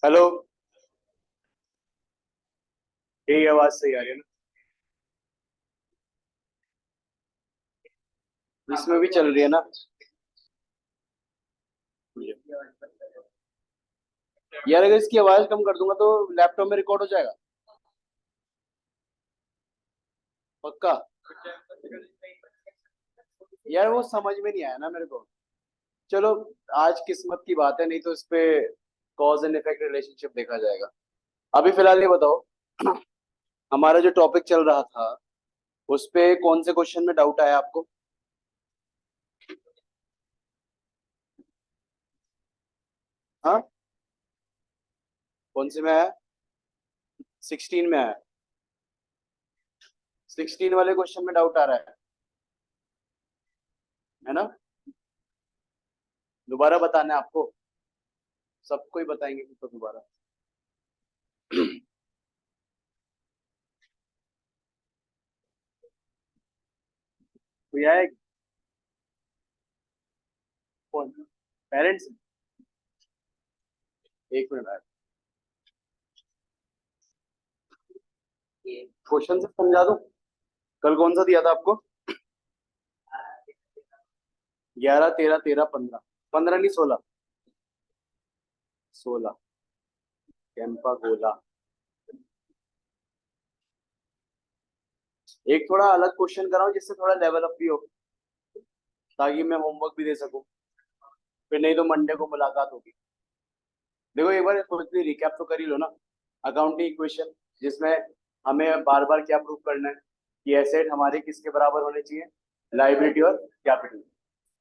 Hello. यही आवाज सही आ रही है ना? इसमें भी चल रही है ना? यार अगर इसकी आवाज कम कर दूंगा तो लैपटॉप में रिकॉर्ड हो जाएगा? पक्का? यार वो समझ में नहीं आया ना मेरे को। चलो, आज किस्मत की बात है, नहीं तो इस पे कॉज एंड इफेक्ट रिलेशनशिप देखा जाएगा। अभी फिलहाल ये बताओ, हमारा जो टॉपिक चल रहा था उस पे कौन से क्वेश्चन में डाउट आया आपको? हाँ, कौन से में आया? 16 में आया? 16 वाले क्वेश्चन में डाउट आ रहा है ना? दोबारा बताना है आपको? सबको ही बताएंगे फिर तो दोबारा। कोई आया? कौन? पेरेंट्स? एक मिनट आया। क्वेश्चन से समझा दो। कल कौन सा दिया था आपको? 11 13 13 15। 15 नहीं, 16। 16। कैंपा गोला। एक थोड़ा अलग क्वेश्चन कराऊं जिससे थोड़ा लेवल अप भी हो, ताकि मैं होमवर्क भी दे सकूं। फिर नहीं तो मंडे को मुलाकात होगी। देखो, एक बार क्विकली रिकैप तो कर ही लो ना। अकाउंटिंग इक्वेशन, जिसमें हमें बार बार क्या प्रूव करना है कि एसेट हमारे किसके बराबर होने चाहिए? लाइबिलिटी और कैपिटल।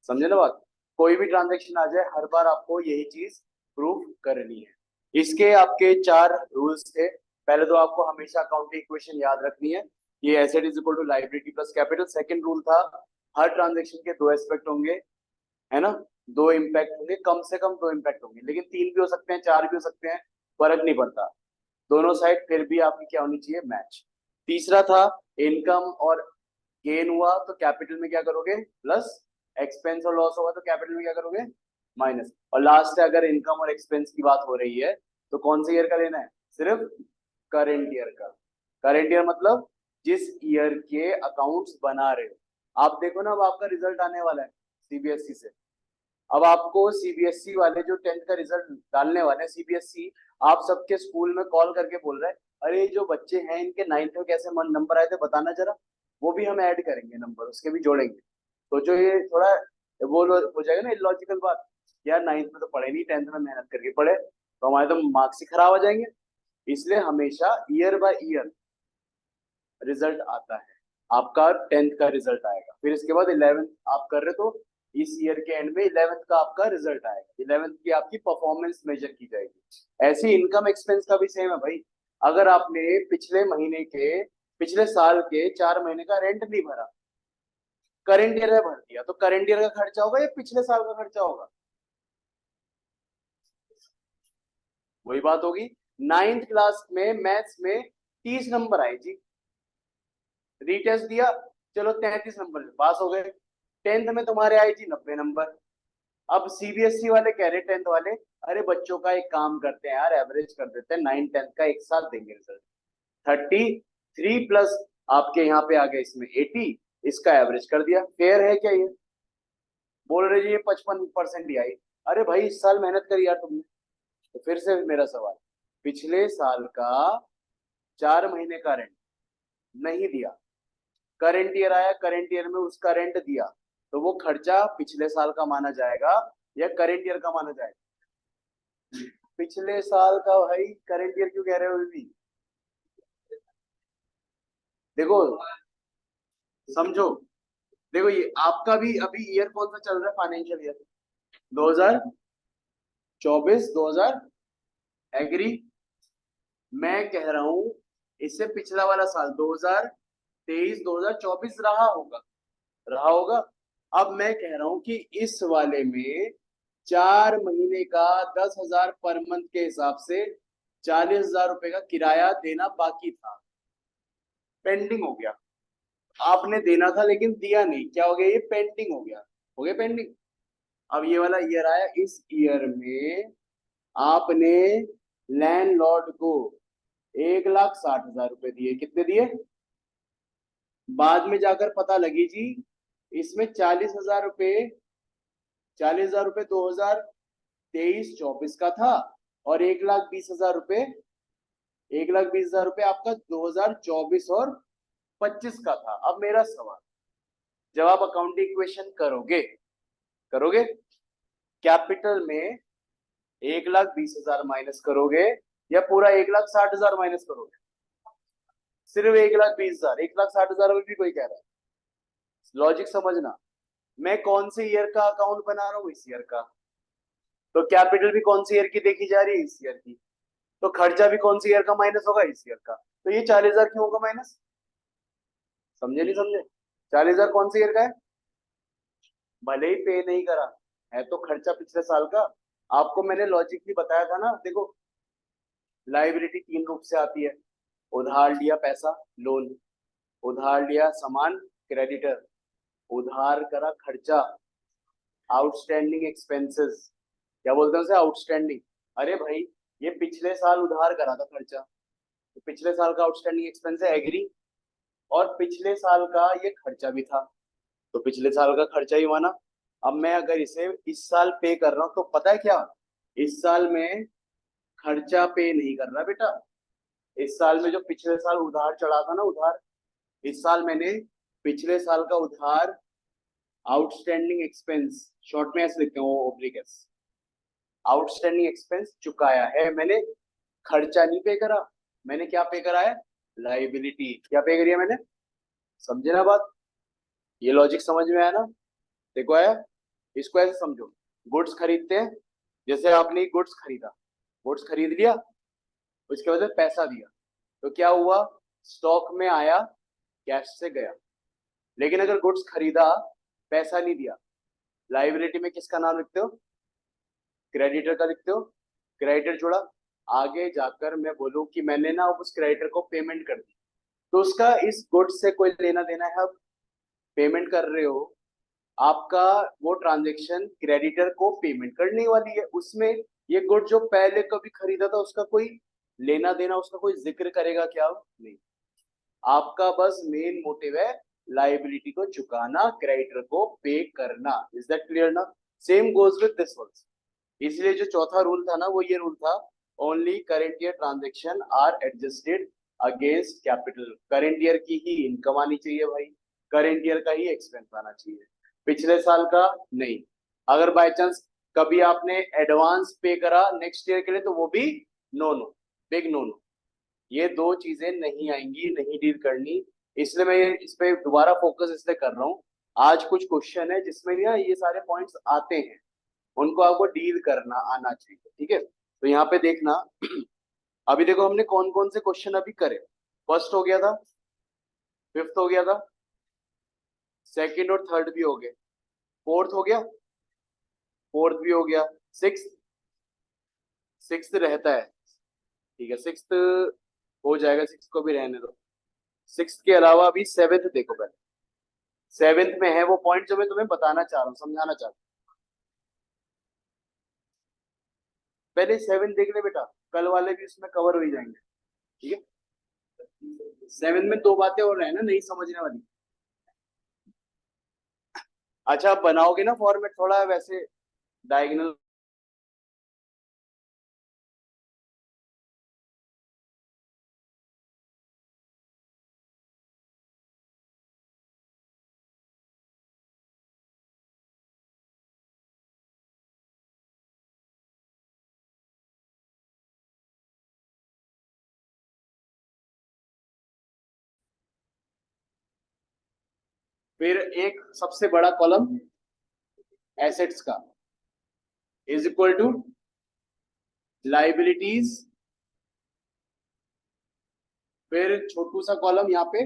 समझे ना बात? कोई भी ट्रांजेक्शन आ जाए, हर बार आपको यही चीज प्रूव करनी है। इसके आपके चार रूल्स थे। पहले तो आपको हमेशा अकाउंटिंग इक्वेशन याद रखनी है। ये asset is equal to liability plus capital. Second rule था, हर ट्रांजेक्शन के दो एस्पेक्ट होंगे, है ना? दो इम्पैक्ट होंगे, कम से कम दो इम्पैक्ट होंगे, लेकिन तीन भी हो सकते हैं, चार भी हो सकते हैं, फर्क नहीं पड़ता। दोनों साइड फिर भी आपकी क्या होनी चाहिए? मैच। तीसरा था, इनकम और गेन हुआ तो कैपिटल में क्या करोगे? प्लस। एक्सपेंस और लॉस होगा तो कैपिटल में क्या करोगे? माइनस। और लास्ट है, अगर इनकम और एक्सपेंस की बात हो रही है तो कौन से ईयर का लेना है? सिर्फ करेंट ईयर का। करेंट ईयर मतलब जिस ईयर के अकाउंट्स बना रहे हो। आप देखो ना, अब आपका रिजल्ट आने वाला है सीबीएसई से। अब आपको सीबीएसई वाले जो 10th का रिजल्ट डालने वाले हैं, सीबीएसई आप सबके स्कूल में कॉल करके बोल रहे हैं, अरे जो बच्चे हैं इनके 9th में कैसे नंबर आए थे बताना जरा। वो भी हम ऐड करेंगे, नंबर उसके भी जोड़ेंगे। तो जो ये थोड़ा वो हो जाएगा ना इलॉजिकल बात, यार 9th में तो पढ़े नहीं, 10th में मेहनत करके पढ़े, तो हमारे तो मार्क्स ही खराब हो जाएंगे। इसलिए हमेशा ईयर बाय ईयर रिजल्ट आता है। आपका 10th का रिजल्ट आएगा, फिर इसके बाद 11th आप कर रहे तो इस ईयर के एंड में 11th का आपका रिजल्ट आएगा। 11th की आपकी परफॉर्मेंस मेजर की जाएगी। ऐसे इनकम एक्सपेंस का भी सेम है भाई। अगर आपने पिछले महीने के, पिछले साल के 4 महीने का रेंट नहीं भरा, करेंट ईयर में भर दिया, तो करेंट ईयर का खर्चा होगा या पिछले साल का खर्चा होगा? वही बात होगी। 9th क्लास में मैथ्स में 30 नंबर आए जी, रीटेस्ट दिया, चलो 33 नंबर से पास हो गए। 10th में तुम्हारे आए जी 90 नंबर। अब सीबीएसई वाले कह रहे 10th वाले, अरे बच्चों का एक काम करते हैं यार, एवरेज कर देते हैं, 9 10 का एक साथ देंगे रिजल्ट। 33 प्लस आपके यहाँ पे आ गया इसमें 80, इसका एवरेज कर दिया। फेयर है क्या ये? बोल रहे जी ये 55% ही आई। अरे भाई इस साल मेहनत करी यार तुमने। तो फिर से मेरा सवाल, पिछले साल का 4 महीने का रेंट नहीं दिया, करेंट ईयर आया, करेंट ईयर में उसका रेंट दिया, तो वो खर्चा पिछले साल का माना जाएगा या करेंट ईयर का माना जाएगा? पिछले साल का भाई, करेंट ईयर क्यों कह रहे हो अभी भी? देखो, समझो। देखो, ये आपका भी अभी ईयर कौन सा चल रहा है? Financial year 2024 2000, agree? मैं कह रहा हूं इससे पिछला वाला साल 2023 2024 रहा होगा। अब मैं कह रहा हूं कि इस वाले में 4 महीने का 10,000 पर मंथ के हिसाब से 40,000 रुपए का किराया देना बाकी था, पेंडिंग हो गया। आपने देना था लेकिन दिया नहीं, क्या हो गया? ये पेंडिंग हो गया। हो गया पेंडिंग। अब ये वाला ईयर आया, इस ईयर में आपने लैंडलॉर्ड को 1,60,000 रुपए दिए। कितने दिए? बाद में जाकर पता लगी जी इसमें 40,000 रुपए, 40,000 रुपए 2023-24 का था, और 1,20,000 रुपए, 1,20,000 रुपए आपका 2024 और 25 का था। अब मेरा सवाल, जब आप अकाउंटिंग इक्वेशन करोगे करोगे कैपिटल में 1,20,000 माइनस करोगे या पूरा 1,60,000 माइनस करोगे? सिर्फ 1,20,000, 1,60,000 में भी कोई कह रहा है। लॉजिक समझना, मैं कौन से ईयर का अकाउंट बना रहा हूँ? इस ईयर का। तो कैपिटल भी कौन सी ईयर की देखी जा रही है? इस ईयर की। तो खर्चा भी कौन सी ईयर का माइनस होगा? इस ईयर का। तो ये 40,000 क्यों होगा माइनस? समझे नहीं समझे? 40,000 कौन सी ईयर का है? भले ही पे नहीं करा है तो खर्चा पिछले साल का। आपको मैंने लॉजिकली बताया था ना, देखो लाइबिलिटी 3 रूप से आती है। उधार लिया पैसा, लोन। उधार लिया सामान, क्रेडिटर। उधार करा खर्चा, आउटस्टैंडिंग एक्सपेंसेस। क्या बोलते हैं उसे? आउटस्टैंडिंग। अरे भाई ये पिछले साल उधार करा था खर्चा, तो पिछले साल का आउटस्टैंडिंग एक्सपेंस है, एग्री। और पिछले साल का ये खर्चा भी था, तो पिछले साल का खर्चा ही माना। अब मैं अगर इसे इस साल पे कर रहा हूं तो पता है क्या, इस साल में खर्चा पे नहीं कर रहा बेटा। इस साल में जो पिछले साल उधार चढ़ा था ना, उधार, इस साल मैंने पिछले साल का उधार आउटस्टैंडिंग एक्सपेंस, शॉर्ट में ऐसे लिखते हैं वो ओब्लिक एस, आउटस्टैंडिंग एक्सपेंस चुकाया है मैंने। खर्चा नहीं पे करा मैंने। क्या पे करा है? लाइबिलिटी। क्या पे करी है मैंने? समझे ना बात? ये लॉजिक समझ में आया ना? देखो आया। इसको ऐसे समझो, गुड्स खरीदते हैं, जैसे आपने गुड्स खरीदा, गुड्स खरीद लिया, उसके बाद में पैसा दिया, तो क्या हुआ? स्टॉक में आया, कैश से गया। लेकिन अगर गुड्स खरीदा, पैसा नहीं दिया, लाइबिलिटी में किसका नाम लिखते हो? क्रेडिटर का लिखते हो। क्रेडिटर जुड़ा, आगे जाकर मैं बोलूं कि मैंने ना उस क्रेडिटर को पेमेंट कर दी, तो उसका इस गुड्स से कोई लेना देना है? अब पेमेंट कर रहे हो, आपका वो ट्रांजेक्शन क्रेडिटर को पेमेंट करने वाली है। उसमें ये गुड जो पहले कभी खरीदा था उसका कोई लेना देना, उसका कोई जिक्र करेगा क्या? नहीं। आपका बस मेन मोटिव है लाइबिलिटी को चुकाना, क्रेडिटर को पे करना। इज दैट क्लियर ना? Same goes with this one. इसलिए जो चौथा रूल था ना, वो ये रूल था, only current year transaction are adjusted against capital. Current year की ही इनकम आनी चाहिए भाई, करेंट ईयर का ही एक्सपेंस आना चाहिए, पिछले साल का नहीं। अगर बाय चांस कभी आपने एडवांस पे करा नेक्स्ट ईयर के लिए, तो वो भी no no, big no no. ये दो चीजें नहीं आएंगी, नहीं डील करनी। इसलिए मैं इस पे दोबारा फोकस इसलिए कर रहा हूँ। आज कुछ क्वेश्चन है जिसमें ना ये सारे पॉइंट्स आते हैं, उनको आपको डील करना आना चाहिए, ठीक है? तो यहाँ पे देखना अभी देखो हमने कौन कौन से क्वेश्चन अभी करे। फर्स्ट हो गया था, फिफ्थ हो गया था, सेकंड और थर्ड भी हो गए, फोर्थ हो गया, फोर्थ भी हो गया, सिक्स, सिक्स रहता है, ठीक है, सिक्स हो जाएगा, सिक्स को भी रहने दो। सिक्स के अलावा अभी सेवेंथ देखो पहले। सेवेंथ में है वो पॉइंट जो मैं तुम्हें बताना चाह रहा हूँ, समझाना चाह रहा हूँ। पहले सेवन देख ले बेटा, कल वाले भी उसमें कवर हो ही जाएंगे, ठीक है? सेवन में दो बातें और है ना नहीं समझने वाली। अच्छा आप बनाओगे ना फॉर्मेट थोड़ा वैसे डायगोनल। फिर एक सबसे बड़ा कॉलम एसेट्स का इज इक्वल टू लाइबिलिटीज। फिर छोटू सा कॉलम यहाँ पे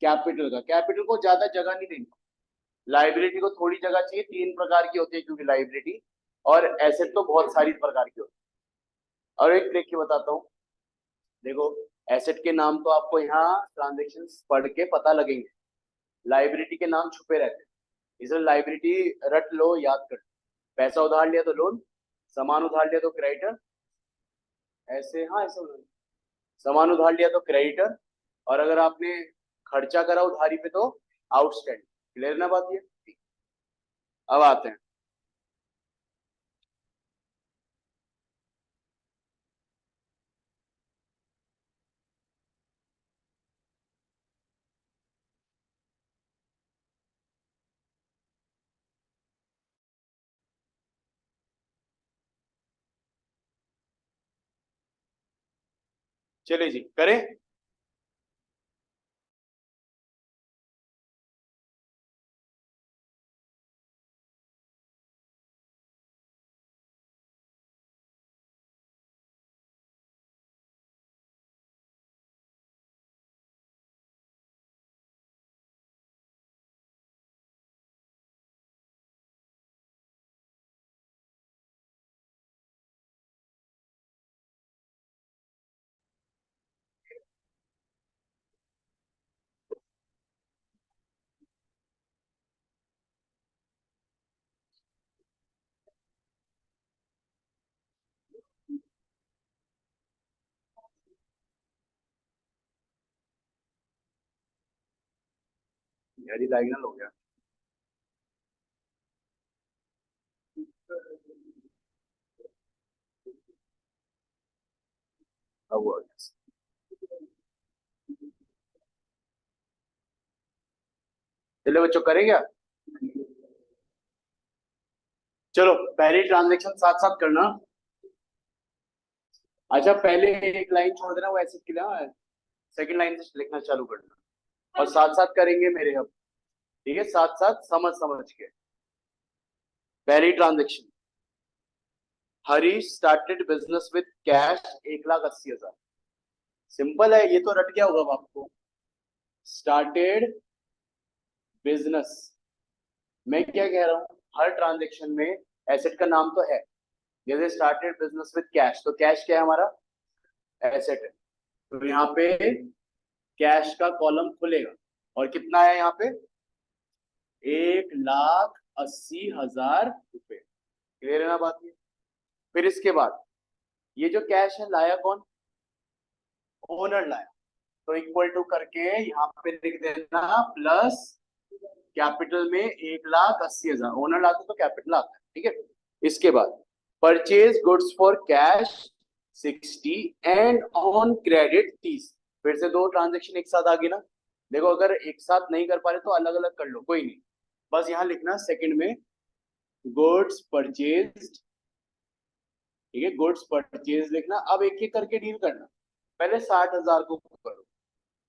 कैपिटल का। कैपिटल को ज्यादा जगह नहीं देनी, लाइबिलिटी को थोड़ी जगह चाहिए। 3 प्रकार की होती है क्योंकि लाइबिलिटी, और एसेट तो बहुत सारी प्रकार की होती है। और एक ट्रिक की बताता हूँ, देखो एसेट के नाम तो आपको यहाँ ट्रांजेक्शन पढ़ के पता लगेंगे, लाइबिलिटी के नाम छुपे रहते हैं। इसलिए लाइबिलिटी रट लो, याद कर। पैसा उधार लिया तो लोन, सामान उधार लिया तो क्रेडिटर, ऐसे, हाँ ऐसे होना। सामान उधार लिया तो क्रेडिटर, और अगर आपने खर्चा करा उधारी पे तो आउटस्टैंडिंग। क्लियर ना बात ये? अब आते हैं। चलिए जी, करें। यार ये डायगोनल हो गया। अब हुआ क्या? चलिए बच्चों, करें क्या? चलो पहली ट्रांजेक्शन साथ साथ करना। अच्छा, पहले एक लाइन छोड़ देना वो ऐसे के लिए, सेकंड लाइन से लिखना चालू करना, और साथ साथ करेंगे मेरे अब। ठीक है, साथ साथ समझ समझ के। पहली transaction, Harish started business with cash 1,80,000। Simple है, ये तो रट गया होगा आपको। स्टार्टेड बिजनेस, मैं क्या कह रहा हूँ, हर ट्रांजेक्शन में एसेट का नाम तो है। जैसे स्टार्टेड बिजनेस विद कैश, तो कैश क्या है हमारा? एसेट है। तो यहाँ पे कैश का कॉलम खुलेगा, और कितना है यहाँ पे? 1,80,000 रुपए। क्लियर है ना बात ये? फिर इसके बाद ये जो कैश है लाया कौन? ओनर लाया। तो इक्वल टू करके यहाँ पे लिख देना प्लस कैपिटल में 1,80,000। ओनर लाते तो कैपिटल आता है, ठीक है। इसके बाद purchase goods for cash 60 and on credit 30। फिर से दो ट्रांजेक्शन एक साथ आ गई ना। देखो, अगर एक साथ नहीं कर पा रहे तो अलग अलग कर लो, कोई नहीं। बस यहाँ लिखना सेकंड में गुड्स परचेज। ठीक है, गुड्स परचेज लिखना। अब एक एक करके डील करना। पहले 60,000 को करो।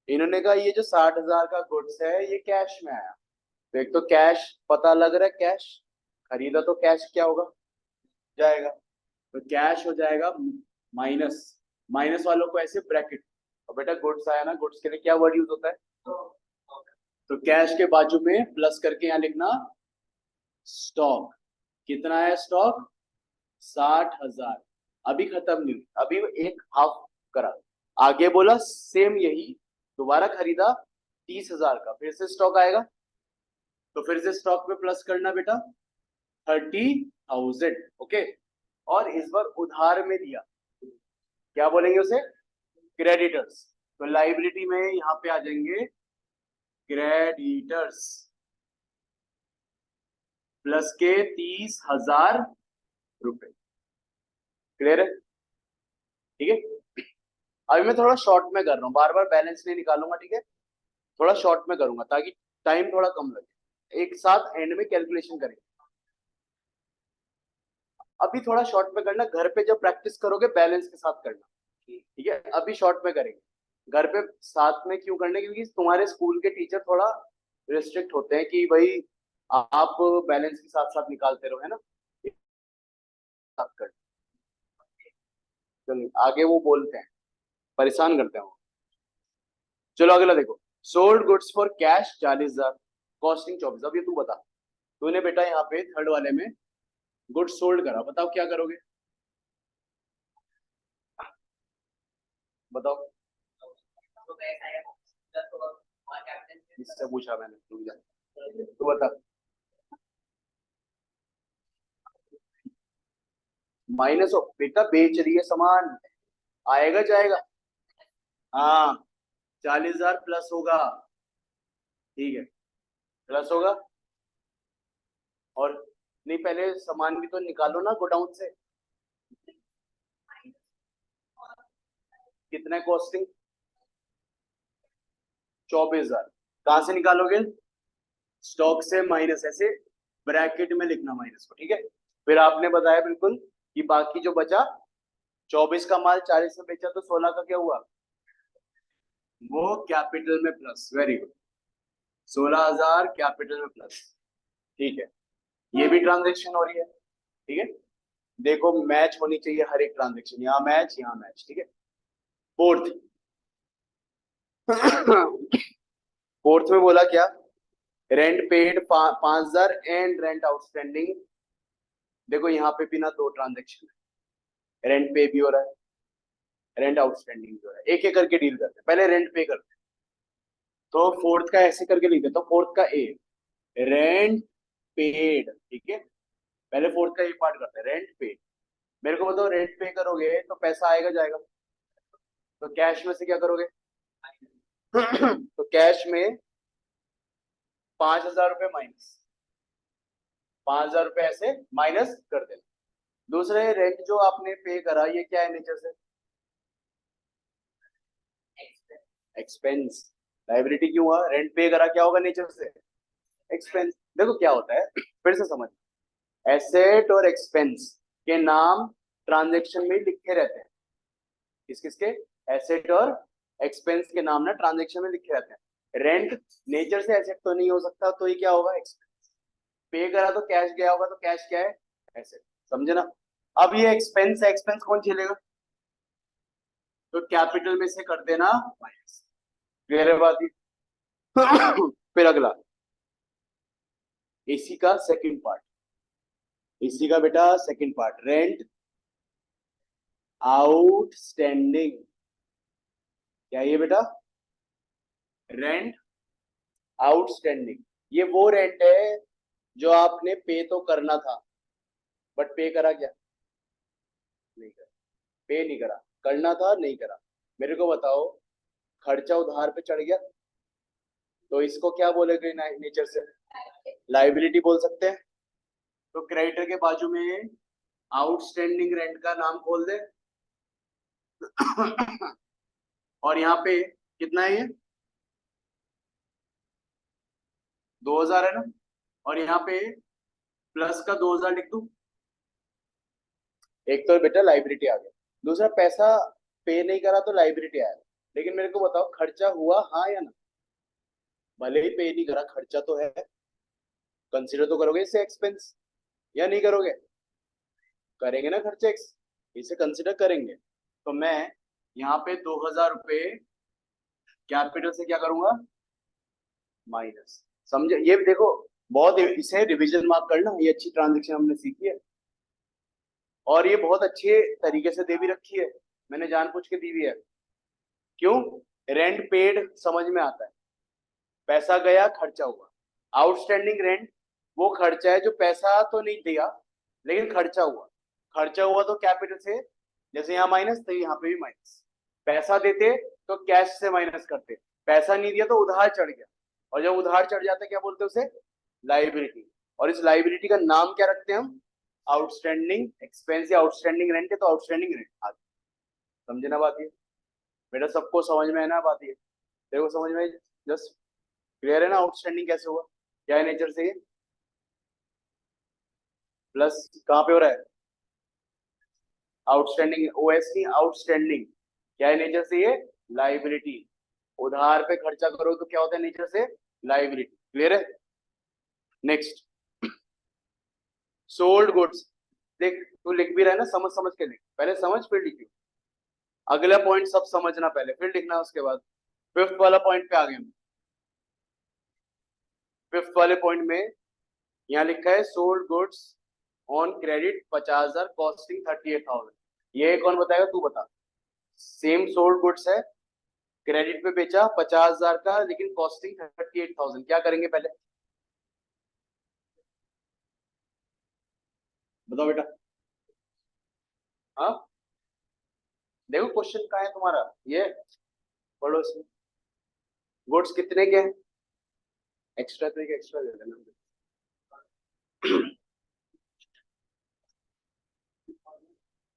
इन्होंने कहा ये जो 60,000 का गुड्स है ये कैश में आया, तो एक तो कैश पता लग रहा है, कैश खरीदा तो कैश क्या होगा? जाएगा। तो कैश हो जाएगा माइनस, माइनस वालों को ऐसे ब्रैकेट। और बेटा गुड्स आया ना, गुड्स के लिए क्या वर्ड यूज होता है? तो कैश के बाजू में प्लस करके यहाँ लिखना स्टॉक। कितना है स्टॉक? 60,000। अभी खत्म नहीं हुई, अभी एक हाफ करा। आगे बोला सेम यही, दोबारा खरीदा 30,000 का, फिर से स्टॉक आएगा, तो फिर से स्टॉक में प्लस करना बेटा 30,000। ओके। और इस बार उधार में दिया, क्या बोलेंगे उसे? क्रेडिटर्स। तो लाइबिलिटी में यहाँ पे आ जाएंगे क्रेडिटर्स, प्लस के 30,000 रुपए। क्लियर है? ठीक है। अभी मैं थोड़ा शॉर्ट में कर रहा हूँ, बार बार बैलेंस नहीं निकालूंगा, ठीक है। थोड़ा शॉर्ट में करूंगा ताकि टाइम थोड़ा कम लगे, एक साथ एंड में कैलकुलेशन करेंगे। अभी थोड़ा शॉर्ट में करना, घर पे जब प्रैक्टिस करोगे बैलेंस के साथ करना, ठीक है। अभी शॉर्ट में करेंगे, घर पे साथ में क्यों करने? क्योंकि तुम्हारे स्कूल के टीचर थोड़ा रिस्ट्रिक्ट होते हैं कि भाई आप बैलेंस के साथ साथ निकालते रहो, है ना। साथ कर, चलो आगे वो बोलते हैं, परेशान करते हैं वो। चलो अगला देखो, sold goods for cash 40,000, costing 24। अब ये तू बता, तूने बेटा यहाँ पे थर्ड वाले में गुड्स सोल्ड करा, बताओ क्या करोगे? बताओ। इससे पूछा मैंने, तू बता। माइनस हो बेटा, बेच रही है सामान, आएगा जाएगा। हाँ, 40,000 प्लस होगा, ठीक है, प्लस होगा। और नहीं, पहले सामान भी तो निकालो ना गोडाउन से, कितना कॉस्टिंग? 24,000। कहां से निकालोगे? स्टॉक से माइनस, ऐसे ब्रैकेट में लिखना माइनस को, ठीक है। फिर आपने बताया बिल्कुल कि बाकी जो बचा, 24 का माल 40 में बेचा तो 16 का क्या हुआ? वो कैपिटल में प्लस, वेरी गुड। 16,000 कैपिटल में प्लस, ठीक है। ये भी ट्रांजेक्शन हो रही है, ठीक है। देखो मैच होनी चाहिए हर एक ट्रांजेक्शन, यहाँ मैच यहाँ मैच, ठीक है। फोर्थ फोर्थ में बोला क्या? Rent paid 5,000 and rent outstanding. देखो यहाँ पे भी ना दो ट्रांजेक्शन है, रेंट पे भी हो रहा है, रेंट आउटस्टैंडिंग भी हो रहा है। एक एक करके डील करते हैं, पहले रेंट पे करते हैं। तो फोर्थ का ऐसे करके लिख देता हूँ, फोर्थ का ए, रेंट पेड, ठीक है। पहले फोर्थ का ये पार्ट करते हैं, रेंट पेड। मेरे को बताओ, रेंट पे करोगे तो पैसा आएगा जाएगा, तो कैश में से क्या करोगे? तो कैश में 5,000 रुपये माइनस, 5,000 रुपये ऐसे माइनस कर देना। दूसरे, रेंट जो आपने पे करा, ये क्या है नेचर से? एक्सपेंस। लाइबिलिटी क्यों हुआ? रेंट पे करा, क्या होगा नेचर से? एक्सपेंस। देखो क्या होता है, फिर से समझ, एसेट और एक्सपेंस के नाम ट्रांजेक्शन में लिखे रहते हैं। किस किसके? एसेट और एक्सपेंस के नाम ना ट्रांजेक्शन में लिखे रहते हैं। रेंट नेचर से एसेट तो नहीं हो सकता, तो ये क्या होगा? एक्सपेंस। पे करा तो कैश गया होगा, तो कैश क्या है? एसेट। समझे ना? अब ये एक्सपेंस है, एक्सपेंस कौन झेलेगा? तो कैपिटल में से कर देना माइनस। क्लियर है बात ये? फिर अगला, इसी का सेकंड पार्ट, इसी का बेटा सेकंड पार्ट, रेंट आउटस्टैंडिंग। क्या ये बेटा? Rent outstanding. ये वो रेंट है जो आपने पे तो करना था, बट पे करा क्या? नहीं करा। पे नहीं करा, करना था नहीं करा। मेरे को बताओ, खर्चा उधार पे चढ़ गया, तो इसको क्या बोलेगे नेचर से? लाइबिलिटी बोल सकते हैं। तो क्रेडिटर के बाजू में आउटस्टैंडिंग रेंट का नाम खोल दे। और यहाँ पे कितना है ये? 2,000 है ना, और यहाँ पे प्लस का 2,000 लिख दूं। एक तो बेटा लाइबिलिटी आ गया, दूसरा पैसा पे नहीं करा तो लाइबिलिटी आया। लेकिन मेरे को बताओ, खर्चा हुआ हाँ या ना? भले ही पे नहीं करा, खर्चा तो है, कंसीडर तो करोगे इसे एक्सपेंस या नहीं करोगे? करेंगे ना खर्चा, इसे कंसीडर करेंगे। तो मैं यहाँ पे 2,000 रुपये कैपिटल से क्या करूंगा? माइनस। समझे? ये देखो, बहुत इसे रिवीजन मार्क करना, ये अच्छी ट्रांजेक्शन हमने सीखी है, और ये बहुत अच्छे तरीके से दे भी रखी है, मैंने जानबूझ के दी हुई है। क्यों? रेंट पेड समझ में आता है, पैसा गया खर्चा हुआ। आउटस्टैंडिंग रेंट वो खर्चा है जो पैसा तो नहीं दिया, लेकिन खर्चा हुआ। खर्चा हुआ तो कैपिटल से, जैसे यहाँ माइनस तो यहाँ पे भी माइनस। पैसा देते तो कैश से माइनस करते, पैसा नहीं दिया तो उधार चढ़ गया, और जब उधार चढ़ जाता है क्या बोलते हैं उसे? लाइबिलिटी। और इस लाइबिलिटी का नाम क्या रखते हैं हम? आउटस्टैंडिंग एक्सपेंस या आउटस्टैंडिंग रेंट है, तो आउटस्टैंडिंग रेंट आ गया। समझे ना बात ये? बेटा सबको समझ में है ना बात ये? देखो समझ में, जस्ट क्लियर है ना? आउटस्टैंडिंग कैसे हुआ, क्या है नेचर से? ये प्लस कहाँ पे हो रहा है? आउटस्टैंडिंग, ओएस नहीं, आउटस्टैंडिंग। क्या है नेचर से? ये लाइबिलिटी। उधार पे खर्चा करो तो क्या होता है नेचर से? लाइबिलिटी। क्लियर है? Next, sold goods. देख तू लिख भी रहा है ना, समझ समझ के लिख, पहले समझ फिर लिखियो। अगला पॉइंट सब समझना पहले, फिर लिखना उसके बाद। फिफ्थ वाला पॉइंट पे आ गए हम। फिफ्थ वाले पॉइंट में यहाँ लिखा है sold goods on credit 50,000 costing 38,000। ये कौन बताएगा? तू बता। सेम सोल्ड गुड्स है, क्रेडिट पे बेचा 50,000 का, लेकिन कॉस्टिंग 38,000। क्या करेंगे पहले बताओ बेटा? हाँ देखो क्वेश्चन कहाँ है तुम्हारा, ये पढ़ो इसमें। गुड्स कितने के हैं, एक्स्ट्रा तो एक एक्स्ट्रा दे देना।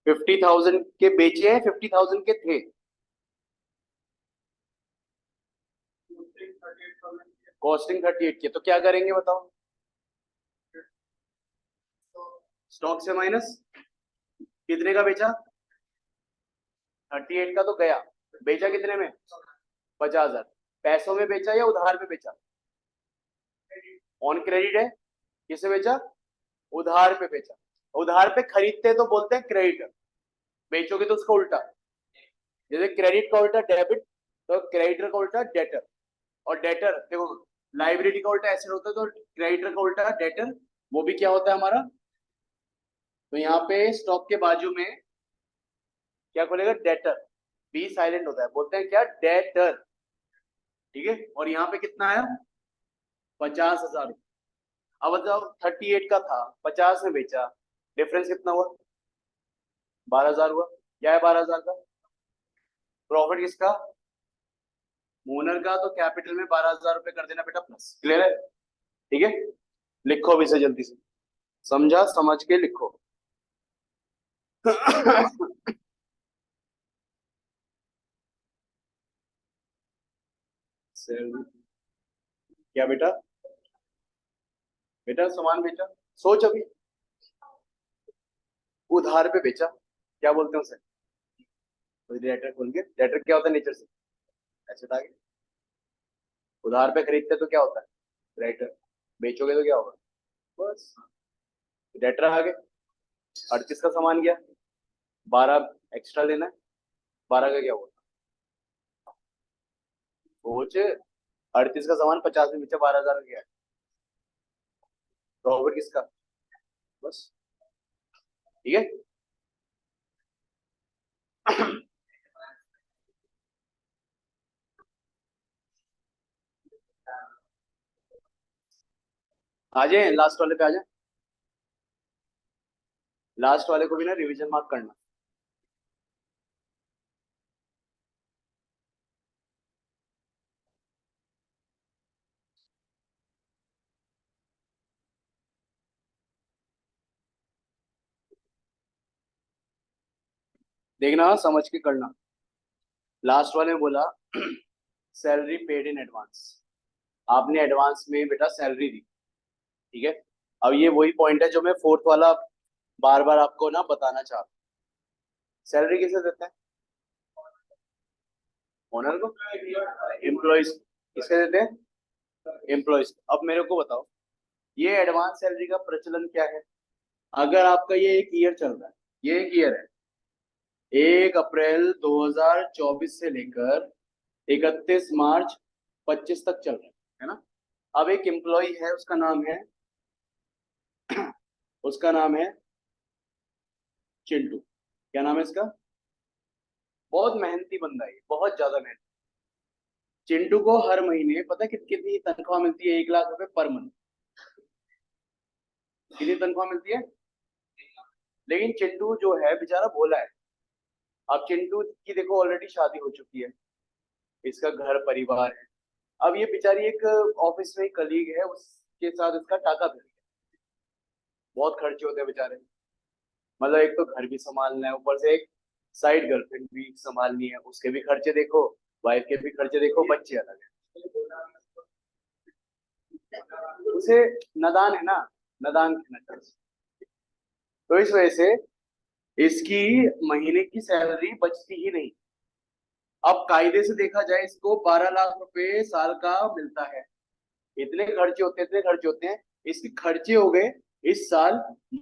50,000 के बेचे हैं, 50,000 के थे। कॉस्टिंग 38 की, तो क्या करेंगे बताओ, स्टॉक से माइनस कितने का बेचा, 38 का तो गया, बेचा कितने में, 50,000। पैसों में बेचा या उधार पे बेचा, ऑन क्रेडिट है, किसे बेचा, उधार पे बेचा। उधार पे खरीदते तो बोलते हैं क्रेडिट, बेचोगे तो उसका उल्टा, जैसे क्रेडिट का उल्टा डेबिट, तो क्रेडिटर का उल्टा डेटर। और डेटर देखो, लाइबिलिटी का उल्टा एसेट होता है, तो क्रेडिटर का उल्टा डेटर, वो भी क्या होता है हमारा। तो यहाँ पे स्टॉक के बाजू में क्या खोलेगा, डेटर, बी साइलेंट होता है, बोलते हैं क्या, डेटर। ठीक है, और यहाँ पे कितना आया, 50,000। अब बताओ 38 का था, 50 में बेचा, डिफरेंस कितना हुआ, 12,000 हुआ। क्या है 12,000 का, प्रॉफिट किसका, ओनर का, तो कैपिटल में 12,000 रुपए कर देना बेटा प्लस। क्लियर है, ठीक है। लिखो अभी से जल्दी से, समझा, समझ के लिखो। क्या बेटा, बेटा सामान बेचा, सोच अभी, उधार पे बेचा, क्या बोलते हैं उसे, डेटर खोल के, डेटर क्या होता है नेचर से, ऐसे था। उधार पे खरीदते तो क्या होता है, क्रेडिटर, बेचोगे तो क्या होगा, बस डेटर आ गए। 38 का सामान गया, 12 एक्स्ट्रा लेना है, 12 का क्या हुआ, सोच, 38 का सामान 50 में बेचा, 12,000 का गया, प्रॉफिट किसका, बस, ठीक है। आ जाए लास्ट वाले पे, आ जाए, लास्ट वाले को भी ना रिवीजन मार्क करना। देखना समझ के करना। लास्ट वाले में बोला सैलरी पेड इन एडवांस, आपने एडवांस में बेटा सैलरी दी, ठीक है। अब ये वही पॉइंट है जो मैं फोर्थ वाला बार बार आपको ना बताना चाह रहा हूँ। सैलरी किसे देते हैं, ओनर को, एम्प्लॉइज किसके देते हैं, एम्प्लॉइज। अब मेरे को बताओ, ये एडवांस सैलरी का प्रचलन क्या है, अगर आपका ये एक ईयर चल रहा है, ये एक ईयर है, 1 अप्रैल 2024 से लेकर 31 मार्च 25 तक चल रहा है ना। अब एक एम्प्लॉय है, उसका नाम है चिंटू, क्या नाम है इसका, बहुत मेहनती बंदा है, बहुत ज्यादा मेहनती। चिंटू को हर महीने पता है कितनी तनख्वाह मिलती है, 1 लाख रुपए पर मंथ, कितनी तनख्वाह मिलती है। लेकिन चिंटू जो है बेचारा भोला है। अब चिंटू की देखो ऑलरेडी शादी हो चुकी है, इसका घर परिवार है। अब ये बेचारी एक ऑफिस में कलीग है, उसके साथ इसका टाका भी है। बहुत खर्चे होते हैं बेचारे, मतलब एक तो घर भी संभालना है, ऊपर से एक साइड गर्लफ्रेंड भी संभालनी है, उसके भी खर्चे देखो, वाइफ के भी खर्चे देखो, बच्चे अलग है, उसे नादान है ना, नादान कहना चाहिए। तो इस वजह से इसकी महीने की सैलरी बचती ही नहीं। अब कायदे से देखा जाए, इसको 12 लाख रुपए साल का मिलता है, इतने खर्चे होते हैं, इसके खर्चे हो गए इस साल,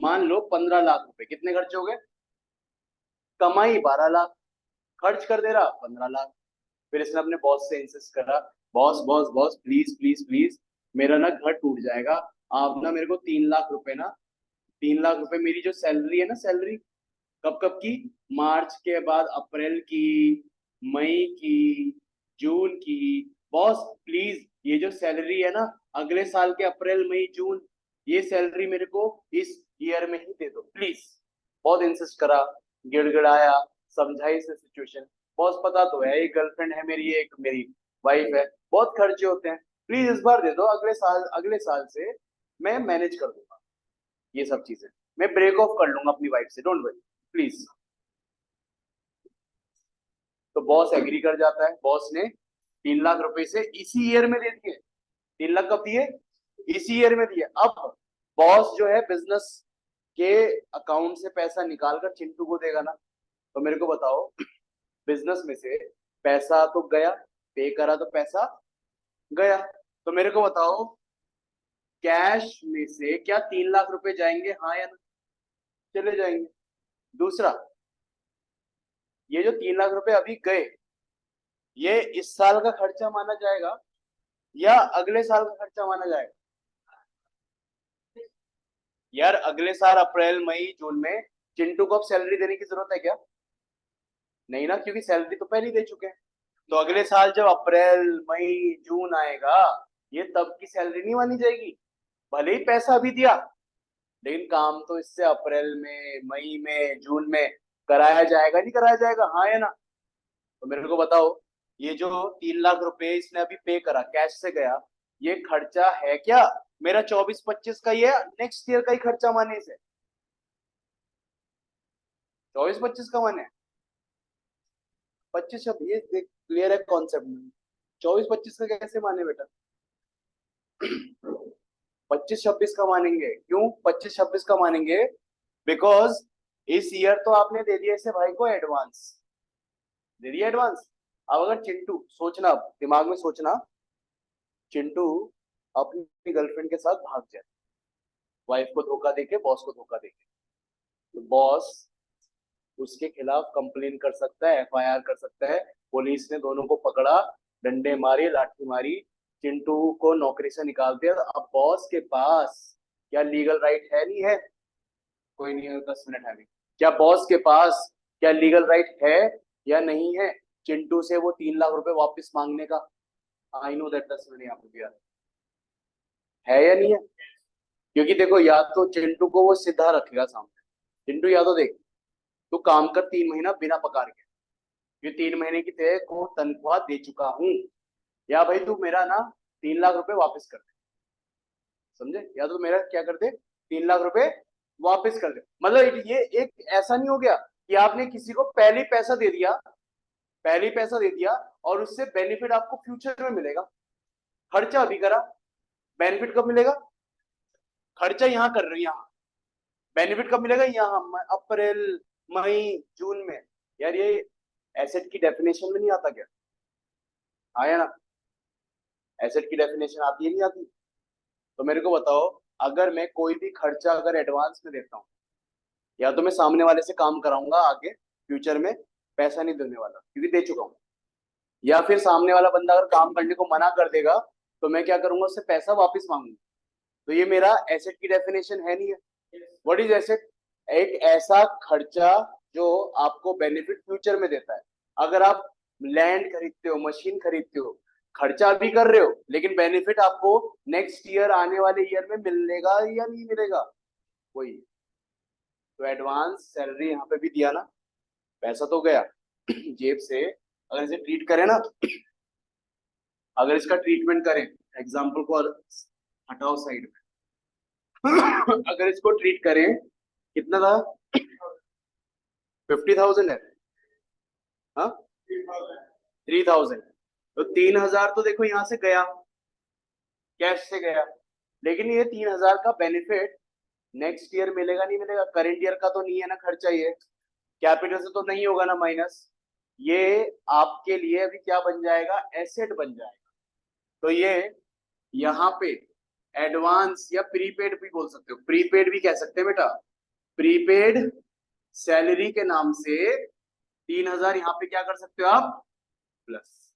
मान लो 15 लाख रुपए, कितने खर्चे हो गए, कमाई 12 लाख, खर्च कर दे रहा 15 लाख। फिर इसने अपने बॉस से इंसिस्ट करा, boss boss boss please please please, मेरा ना घर टूट जाएगा, आप ना मेरे को 3 लाख रुपए ना, 3 लाख रुपए मेरी जो सैलरी है ना, सैलरी कब कब की, मार्च के बाद अप्रैल की, मई की, जून की, बॉस प्लीज ये जो सैलरी है ना, अगले साल के अप्रैल मई जून, ये सैलरी मेरे को इस ईयर में ही दे दो प्लीज। बहुत इंसिस्ट करा, गिड़गिड़ाया, समझाई से सिचुएशन, बॉस पता तो है एक गर्लफ्रेंड है मेरी, एक मेरी वाइफ है, बहुत खर्चे होते हैं, प्लीज इस बार दे दो, अगले साल से मैं मैनेज कर दूंगा ये सब चीजें, मैं ब्रेक ऑफ कर लूंगा अपनी वाइफ से, डोंट वरी प्लीज। तो बॉस एग्री कर जाता है, बॉस ने 3 लाख रुपए से इसी ईयर में दे दिए। 3 लाख कब दिए? इसी ईयर में दिए। अब बॉस जो है बिजनेस के अकाउंट से पैसा निकाल कर चिंटू को देगा ना, तो मेरे को बताओ, बिजनेस में से पैसा तो गया, पे करा तो पैसा गया, तो मेरे को बताओ कैश में से क्या 3 लाख रुपए जाएंगे, हाँ या ना? चले जाएंगे। दूसरा, ये जो 3 लाख रुपए अभी गए, ये इस साल का खर्चा माना जाएगा या अगले साल का खर्चा माना जाएगा? यार अगले साल अप्रैल मई जून में चिंटू को अब सैलरी देने की जरूरत है क्या? नहीं ना, क्योंकि सैलरी तो पहले ही दे चुके हैं। तो अगले साल जब अप्रैल मई जून आएगा, ये तब की सैलरी नहीं मानी जाएगी। भले ही पैसा अभी दिया, लेकिन काम तो इससे अप्रैल में, मई में, जून में कराया जाएगा, नहीं कराया जाएगा, हाँ या ना? तो मेरे को बताओ, ये जो 3 लाख रुपए इसने अभी पे करा, कैश से गया, ये खर्चा है क्या मेरा 24-25 का? ये नेक्स्ट ईयर का ही खर्चा माने इसे, 24-25 का माने? 25, अब ये देख क्लियर है कॉन्सेप्ट में, 24-25 का कैसे माने बेटा? 25-26 का मानेंगे। क्यों 25-26 का मानेंगे? बिकॉज इस ईयर तो आपने दे दिया इसे भाई को एडवांस, दे दिया एडवांस। अब अगर चिंटू, सोचना, अब दिमाग में सोचना, चिंटू अपनी गर्लफ्रेंड के साथ भाग जाए, वाइफ को धोखा देके, बॉस को धोखा देके, तो बॉस उसके खिलाफ कंप्लेन कर सकता है, एफआईआर कर सकता है, पुलिस ने दोनों को पकड़ा, डंडे मारे, लाठी मारी, चिंटू को नौकरी से निकाल दिया। अब बॉस के पास क्या लीगल राइट है? नहीं है? कोई नहीं है, 10 मिनट है अभी। क्या बॉस के पास क्या लीगल राइट है या नहीं है चिंटू से वो 3 लाख रुपए वापस मांगने का? आई नो दैट 10 मिनट यहाँ पे भी है या नहीं है? क्योंकि देखो, या तो चिंटू को वो सीधा रखेगा सामने, चिंटू या तो देख, तू काम कर 3 महीना बिना पगार के, ये 3 महीने की तेरे को तनख्वाह दे चुका हूँ, या भाई तू मेरा ना 3 लाख रुपए वापस कर दे, समझे? या तो मेरा क्या कर दे, 3 लाख रुपए वापस कर दे। मतलब ये एक ऐसा नहीं हो गया कि आपने किसी को पहले ही पैसा दे दिया, पहले ही पैसा दे दिया और उससे बेनिफिट आपको फ्यूचर में मिलेगा। खर्चा अभी करा, बेनिफिट कब मिलेगा? खर्चा यहाँ कर रही, यहाँ बेनिफिट कब मिलेगा? यहाँ अप्रैल मई जून में। यार ये एसेट की डेफिनेशन में नहीं आता क्या? आया ना? एसेट की डेफिनेशन आती है, नहीं आती? तो मेरे को बताओ, अगर मैं कोई भी खर्चा अगर एडवांस में देता हूँ, या तो मैं सामने वाले से काम कराऊंगा आगे फ्यूचर में, पैसा नहीं देने वाला क्योंकि दे चुका हूँ, या फिर सामने वाला बंदा अगर काम करने को मना कर देगा, तो मैं क्या करूंगा, उससे पैसा वापस मांगूंगा। तो ये मेरा एसेट की डेफिनेशन है, नहीं है? What is asset? एक ऐसा खर्चा जो आपको बेनिफिट फ्यूचर में देता है। अगर आप लैंड खरीदते हो, मशीन खरीदते हो, खर्चा भी कर रहे हो, लेकिन बेनिफिट आपको नेक्स्ट ईयर, आने वाले ईयर में मिलेगा या नहीं मिलेगा? वही। तो एडवांस सैलरी यहाँ पे भी दिया ना, पैसा तो गया जेब से। अगर इसे ट्रीट करें ना, अगर इसका ट्रीटमेंट करें, एग्जाम्पल को हटाओ साइड में अगर इसको ट्रीट करें, कितना था? 50,000 है, हाँ 3,000। तो 3,000 तो देखो यहाँ से गया, कैश से गया, लेकिन ये 3,000 का बेनिफिट नेक्स्ट ईयर मिलेगा नहीं मिलेगा? करंट ईयर का तो नहीं है ना खर्चा, ये कैपिटल से तो नहीं होगा ना माइनस, ये आपके लिए अभी क्या बन जाएगा, एसेट बन जाएगा। तो ये यहाँ पे एडवांस या प्रीपेड भी बोल सकते हो, प्रीपेड भी कह सकते हैं बेटा, प्रीपेड सैलरी के नाम से 3,000 यहाँ पे क्या कर सकते हो आप, प्लस।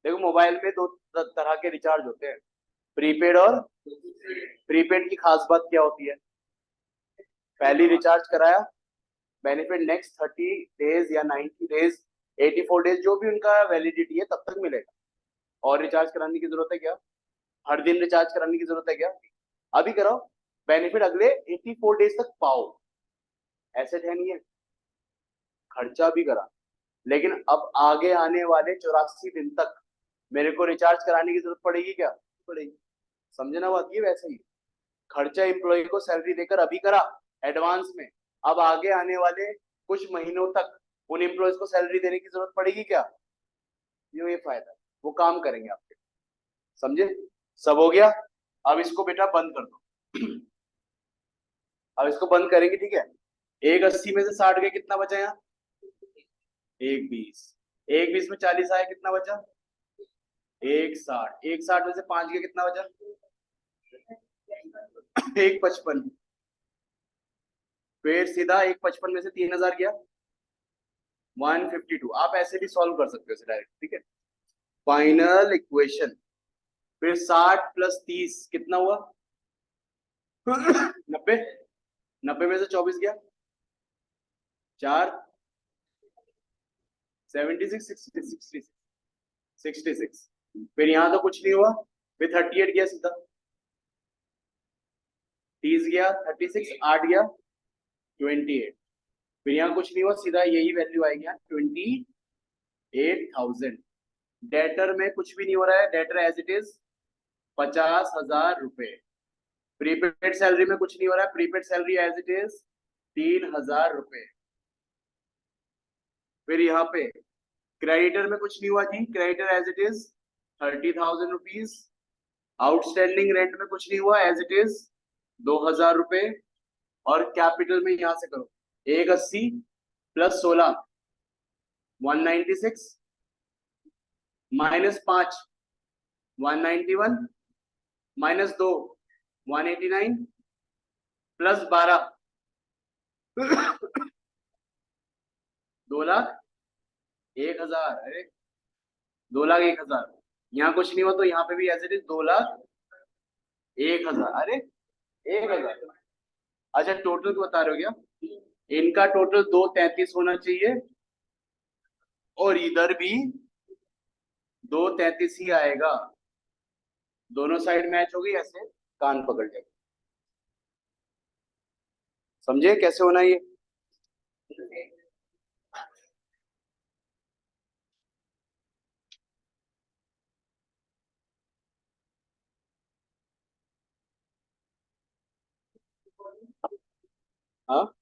देखो मोबाइल में दो तरह के रिचार्ज होते हैं, प्रीपेड और प्रीपेड की खास बात क्या होती है? पहली रिचार्ज कराया, बेनिफिट नेक्स्ट 30 डेज या 90 डेज, 84 डेज, जो भी उनका वैलिडिटी है तब तक मिलेगा। और रिचार्ज कराने की जरूरत है क्या? हर दिन रिचार्ज कराने की जरूरत है क्या? अभी कराओ, बेनिफिट अगले 84 डेज तक पाओ। एसेट है, नहीं है? खर्चा भी करा, लेकिन अब आगे आने वाले 84 दिन तक मेरे को रिचार्ज कराने की जरूरत पड़ेगी क्या? पड़ेगी। समझे ना बात? ये वैसे ही खर्चा एम्प्लॉय को सैलरी देकर अभी करा एडवांस में, अब आगे आने वाले कुछ महीनों तक उन एम्प्लॉयज को सैलरी देने की जरूरत पड़ेगी क्या? ये फायदा है, वो काम करेंगे आपके। समझे? सब हो गया। अब इसको बेटा बंद कर दो। अब इसको बंद करेंगे, ठीक है। 180 में से 60 गए, कितना बचा यहाँ? 120। 120 में 40 आया, कितना बचा? 160। 160 में से 5 गए, कितना बचा? 155। फिर सीधा 155 में से 3000 गया, 152। आप ऐसे भी सॉल्व कर सकते हो डायरेक्ट, ठीक है। Final equation. फिर 60 प्लस 30 कितना हुआ? 90। 90 में से 24 गया, 4। 76, 66। 66। फिर यहाँ तो कुछ नहीं हुआ, फिर 38 गया सीधा, 30 गया, 36, 8 गया, 28। फिर यहाँ कुछ नहीं हुआ, सीधा यही वैल्यू आएगी यहाँ, 28,000। डेटर में कुछ भी नहीं हो रहा है, डेटर एज इट इज 50,000 रुपए। प्रीपेड सैलरी में कुछ नहीं हो रहा है, prepaid salary as it is 3,000 रुपए। फिर यहाँ पे क्रेडिटर में कुछ नहीं हुआ जी, creditor as it is 30,000 rupees. Outstanding rent में कुछ नहीं हुआ, एज इट इज 2,000 रुपए। और कैपिटल में यहां से करो, 180 प्लस 16 196, -5 191, -2 189, प्लस 12 2,01,000। अरे 2,01,000। यहाँ कुछ नहीं हुआ तो यहाँ पे भी एज इट इज 2,01,000। अरे 1,000। अच्छा टोटल बता रहे हो क्या? इनका टोटल 233 होना चाहिए, और इधर भी 233 ही आएगा। दोनों साइड मैच होगी, ऐसे कान पकड़ जाएगा। समझे कैसे होना ये? हाँ